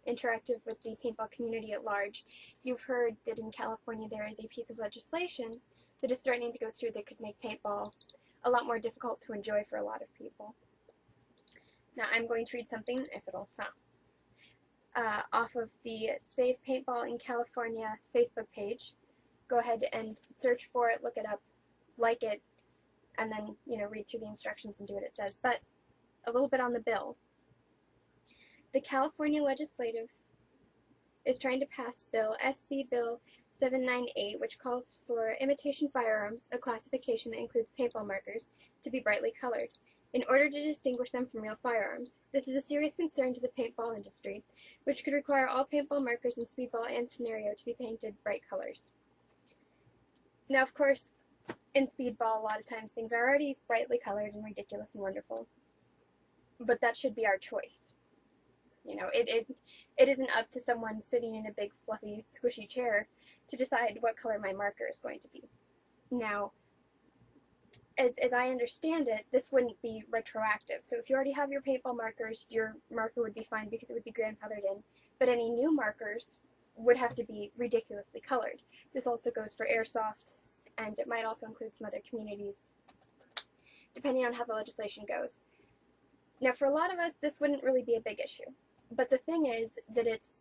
interactive with the paintball community at large, you've heard that in California there is a piece of legislation that is threatening to go through that could make paintball a lot more difficult to enjoy for a lot of people. Now I'm going to read something, if it'll, off of the Save Paintball in California Facebook page. Go ahead and search for it, look it up, like it, and then, read through the instructions and do what it says. But a little bit on the bill. The California Legislative is trying to pass SB Bill 798, which calls for imitation firearms, a classification that includes paintball markers, to be brightly colored, in order to distinguish them from real firearms. This is a serious concern to the paintball industry, which could require all paintball markers in speedball and scenario to be painted bright colors. Now, of course, in speedball, a lot of times things are already brightly colored and ridiculous and wonderful, but that should be our choice. It isn't up to someone sitting in a big, fluffy, squishy chair to decide what color my marker is going to be. Now, as I understand it, this wouldn't be retroactive. So if you already have your paintball markers, your marker would be fine because it would be grandfathered in. But any new markers would have to be ridiculously colored. This also goes for airsoft, and it might also include some other communities, depending on how the legislation goes. Now, for a lot of us, this wouldn't really be a big issue. But the thing is that it's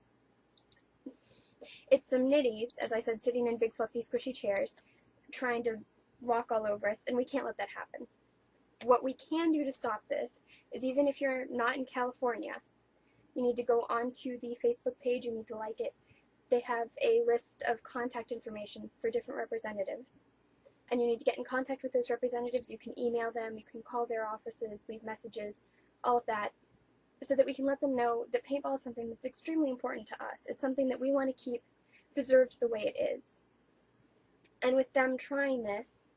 some nitties, as I said, sitting in big, fluffy, squishy chairs, trying to walk all over us, and we can't let that happen. What we can do to stop this is, even if you're not in California, you need to go onto the Facebook page, you need to like it. They have a list of contact information for different representatives, and you need to get in contact with those representatives. You can email them, you can call their offices, leave messages, all of that, so that we can let them know that paintball is something that's extremely important to us. It's something that we want to keep preserved the way it is. And with them trying this,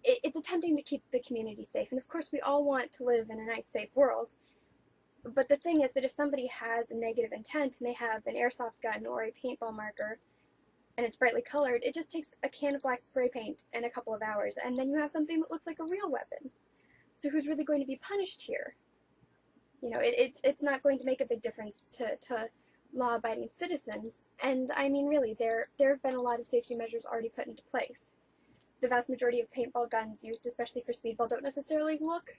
it's attempting to keep the community safe. And of course, we all want to live in a nice, safe world. But the thing is that if somebody has a negative intent and they have an airsoft gun or a paintball marker and it's brightly colored, it just takes a can of black spray paint and a couple of hours, and then you have something that looks like a real weapon. So who's really going to be punished here? It's not going to make a big difference to law-abiding citizens. And I mean, really, there have been a lot of safety measures already put into place. The vast majority of paintball guns used, especially for speedball, don't necessarily look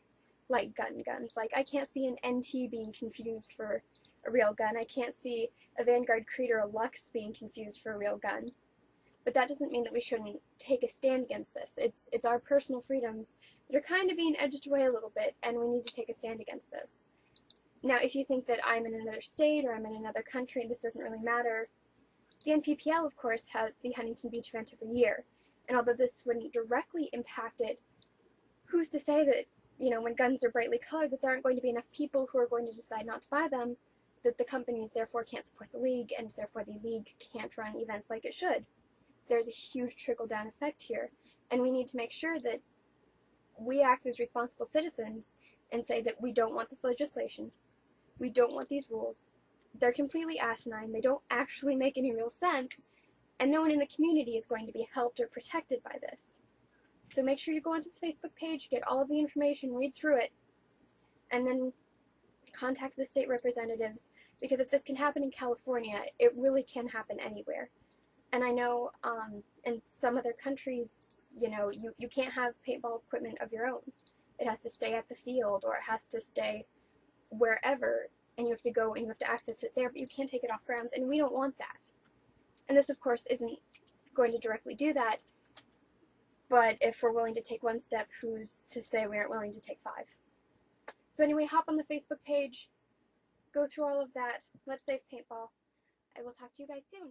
like guns. Like, I can't see an NT being confused for a real gun. I can't see a Vanguard Creed or a Lux being confused for a real gun. But that doesn't mean that we shouldn't take a stand against this. It's our personal freedoms that are kind of being edged away a little bit, and we need to take a stand against this. Now, if you think that I'm in another state or I'm in another country, this doesn't really matter. The NPPL, of course, has the Huntington Beach event every year. And although this wouldn't directly impact it, who's to say that, when guns are brightly colored, that there aren't going to be enough people who are going to decide not to buy them, that the companies therefore can't support the league, and therefore the league can't run events like it should. There's a huge trickle-down effect here, and we need to make sure that we act as responsible citizens and say that we don't want this legislation. We don't want these rules. They're completely asinine. They don't actually make any real sense, and no one in the community is going to be helped or protected by this. So make sure you go onto the Facebook page, get all of the information, read through it, and then contact the state representatives, because if this can happen in California, it really can happen anywhere. And I know in some other countries, you can't have paintball equipment of your own. It has to stay at the field, or it has to stay wherever, and you have to go and you have to access it there, but you can't take it off grounds, and we don't want that. And this, of course, isn't going to directly do that, but if we're willing to take one step, who's to say we aren't willing to take 5? So anyway, hop on the Facebook page, go through all of that, let's save paintball. I will talk to you guys soon.